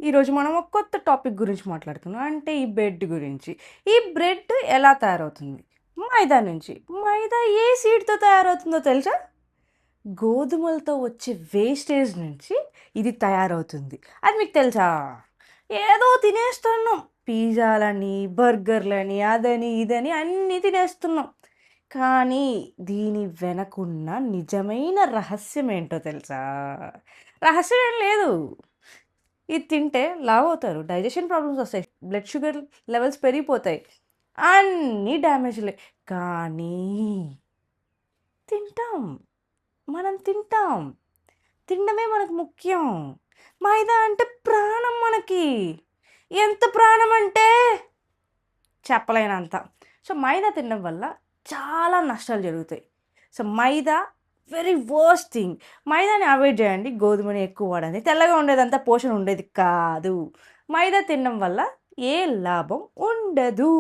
ఈరోజు మనం ఒక కొత్త టాపిక్ గురించి మాట్లాడుతున్నాం. అంటే ఈ బ్రెడ్ గురించి. ఈ బ్రెడ్ ఎలా తయారవుతుంది? మైదా నుంచి. మైదా ఏ సీడ్‌తో తయారవుతుందో తెలుసా? గోధుమలతో వచ్చే వేస్టేజ్ నుంచి ఇది తయారవుతుంది. అది మీకు తెలుసా? ఏదో తినేస్తున్నాం. పిజ్జాలని, బర్గర్‌లని, అదని, ఇదని అన్నీ తినేస్తున్నాం. కానీ దీని వెనకున్న నిజమైన రహస్యం ఏంటో తెలుసా? రహస్యం ఏం లేదు. ఇది తింటే లావవుతారు. డైజెషన్ ప్రాబ్లమ్స్ వస్తాయి. బ్లడ్ షుగర్ లెవెల్స్ పెరిగిపోతాయి. అన్నీ డ్యామేజ్‌లే. కానీ తింటాం. మనం తింటాం. తినడమే మనకు ముఖ్యం. మైదా అంటే ప్రాణం మనకి. ఎంత ప్రాణం అంటే చెప్పలేనంత. సో, మైదా తినడం వల్ల చాలా నష్టాలు జరుగుతాయి. సో, మైదా వెరీ వర్స్ట్ థింగ్. మైదాని అవాయిడ్ చేయండి. గోధుమని ఎక్కువ వాడండి. తెల్లగా ఉండేదంతా పోషణ ఉండేది కాదు. మైదా తినడం వల్ల ఏ లాభం ఉండదు.